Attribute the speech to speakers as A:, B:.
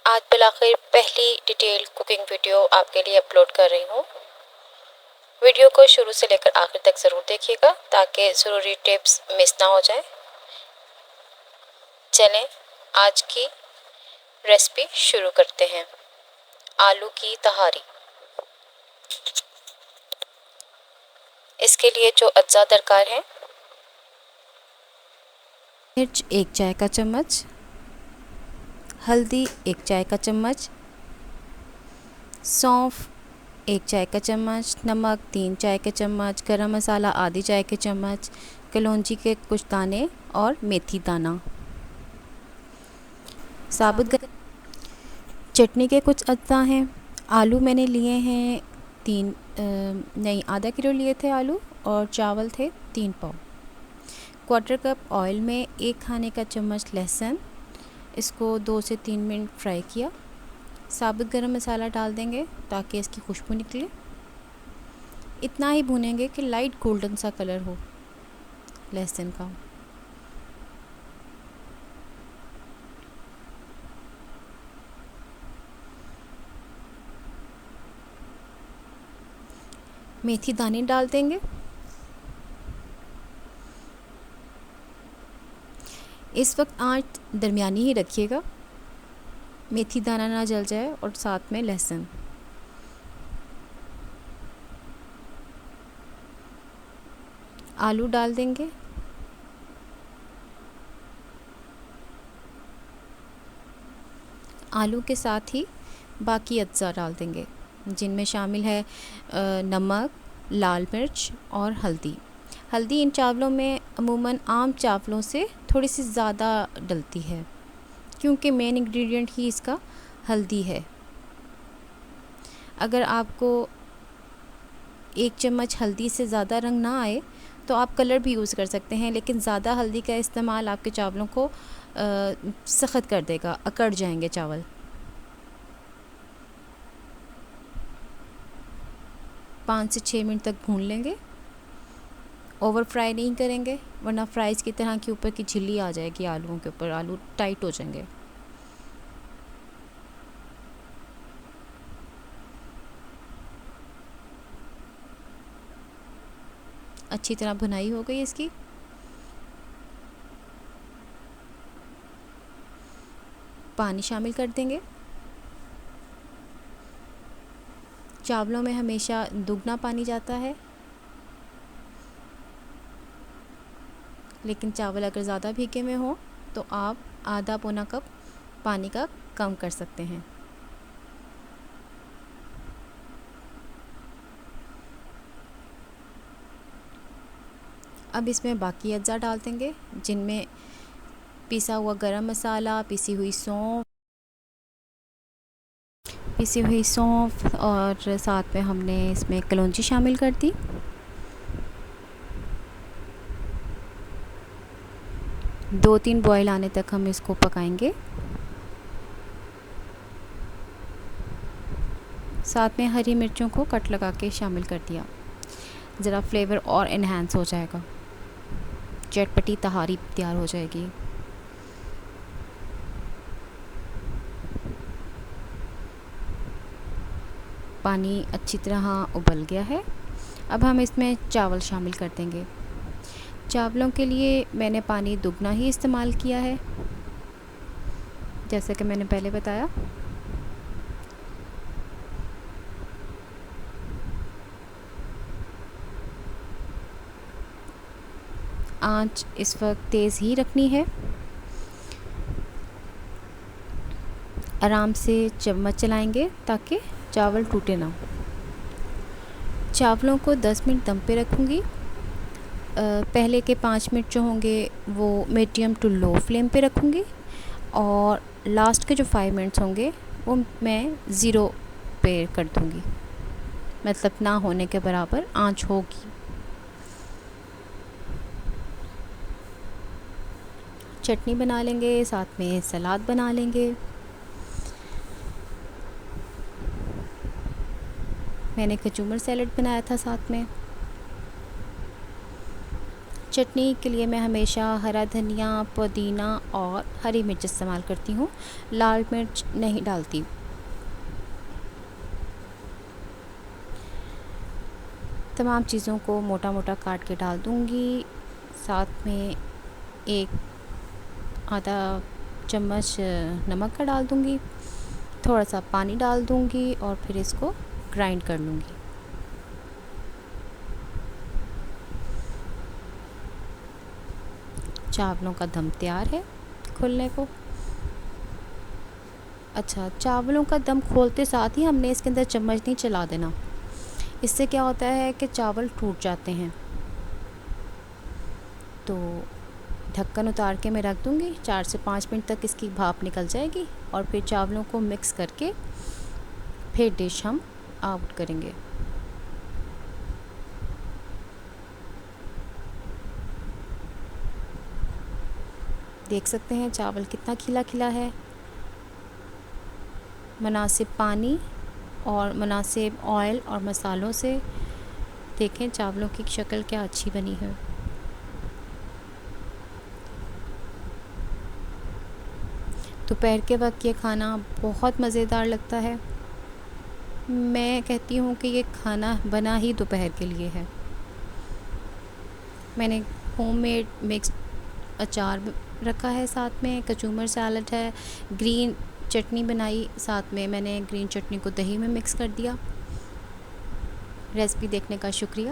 A: आज बिलाखिर पहली detail cooking video आपके लिए अपलोड कर रही हूँ। वीडियो को शुरू से लेकर आखिर तक ज़रूर देखिएगा ताकि ज़रूरी टिप्स मिस ना हो जाए। चलें आज की रेसिपी शुरू करते हैं। आलू की तहारी। इसके लिए जो अज्जा दरकार हैं: मिर्च 1 चाय का चम्मच, हल्दी 1 चाय का चम्मच, सौंफ 1 चाय का चम्मच, नमक 3 चाय के चम्मच, गरम मसाला आधी चाय के चम्मच, कलौंजी के कुछ दाने और मेथी दाना, साबुत चटनी के कुछ अज्जा हैं। आलू मैंने लिए हैं आधा किलो लिए थे आलू, और चावल थे 3 पाव। 1/4 कप ऑयल में 1 खाने का चम्मच लहसुन, इसको 2 से 3 मिनट फ्राई किया। साबुत गरम मसाला डाल देंगे ताकि इसकी खुशबू निकले। इतना ही भूनेंगे कि लाइट गोल्डन सा कलर हो लहसुन का। मेथी दाने डाल देंगे। इस वक्त आंच दरमियानी ही रखिएगा, मेथी दाना ना जल जाए, और साथ में लहसुन। आलू डाल देंगे। आलू के साथ ही बाकी अज्जा डाल देंगे, जिनमें शामिल है नमक, लाल मिर्च और हल्दी। हल्दी इन चावलों में अमूमन आम चावलों से थोड़ी सी ज़्यादा डलती है, क्योंकि मेन इंग्रेडिएंट ही इसका हल्दी है। अगर आपको 1 चम्मच हल्दी से ज़्यादा रंग ना आए तो आप कलर भी यूज़ कर सकते हैं, लेकिन ज़्यादा हल्दी का इस्तेमाल आपके चावलों को सख्त कर देगा, अकड़ जाएंगे चावल। 5 से 6 मिनट तक भून लेंगे। ओवर फ्राई नहीं करेंगे, वरना फ्राइज़ की तरह के ऊपर की झिल्ली आ जाएगी आलूओं के ऊपर, आलू टाइट हो जाएंगे। अच्छी तरह भुनाई हो गई इसकी। पानी शामिल कर देंगे। चावलों में हमेशा दुगना पानी जाता है, लेकिन चावल अगर ज़्यादा भीगे में हो तो आप आधा पौना कप पानी का कम कर सकते हैं। अब इसमें बाकी अज्जा डाल देंगे, जिनमें पिसा हुआ गरम मसाला, पिसी हुई सौंफ और साथ में हमने इसमें कलौंजी शामिल कर दी। दो 3 बॉयल आने तक हम इसको पकाएंगे। साथ में हरी मिर्चों को कट लगा के शामिल कर दिया, ज़रा फ्लेवर और इन्हेंस हो जाएगा, चटपटी तहारी तैयार हो जाएगी। पानी अच्छी तरह उबल गया है। अब हम इसमें चावल शामिल कर देंगे। चावलों के लिए मैंने पानी दुगना ही इस्तेमाल किया है, जैसे कि मैंने पहले बताया। आंच इस वक्त तेज़ ही रखनी है। आराम से चम्मच चलाएंगे ताकि चावल टूटे ना। चावलों को 10 मिनट दम पे रखूँगी। पहले के 5 मिनट जो होंगे वो मीडियम टू लो फ्लेम पे रखूँगी, और लास्ट के जो 5 मिनट्स होंगे वो मैं ज़ीरो पे कर दूँगी, मतलब ना होने के बराबर आंच होगी। चटनी बना लेंगे, साथ में सलाद बना लेंगे। मैंने कचूमर सैलेड बनाया था साथ में। चटनी के लिए मैं हमेशा हरा धनिया, पुदीना और हरी मिर्च इस्तेमाल करती हूँ, लाल मिर्च नहीं डालती। तमाम चीज़ों को मोटा मोटा काट के डाल दूँगी। साथ में एक आधा चम्मच नमक का डाल दूँगी, थोड़ा सा पानी डाल दूँगी और फिर इसको ग्राइंड कर लूँगी। चावलों का दम तैयार है खोलने को। अच्छा, चावलों का दम खोलते साथ ही हमने इसके अंदर चम्मच नहीं चला देना, इससे क्या होता है कि चावल टूट जाते हैं। तो ढक्कन उतार के मैं रख दूँगी, 4 से 5 मिनट तक इसकी भाप निकल जाएगी और फिर चावलों को मिक्स करके फिर डिश हम आउट करेंगे। देख सकते हैं चावल कितना खिला खिला है। मुनासिब पानी और मुनासिब ऑयल और मसालों से देखें चावलों की शक्ल क्या अच्छी बनी है। दोपहर के वक्त ये खाना बहुत मज़ेदार लगता है। मैं कहती हूँ कि ये खाना बना ही दोपहर के लिए है। मैंने होममेड मिक्स अचार रखा है, साथ में कचूमर सैलड है, ग्रीन चटनी बनाई, साथ में मैंने ग्रीन चटनी को दही में मिक्स कर दिया। रेसिपी देखने का शुक्रिया।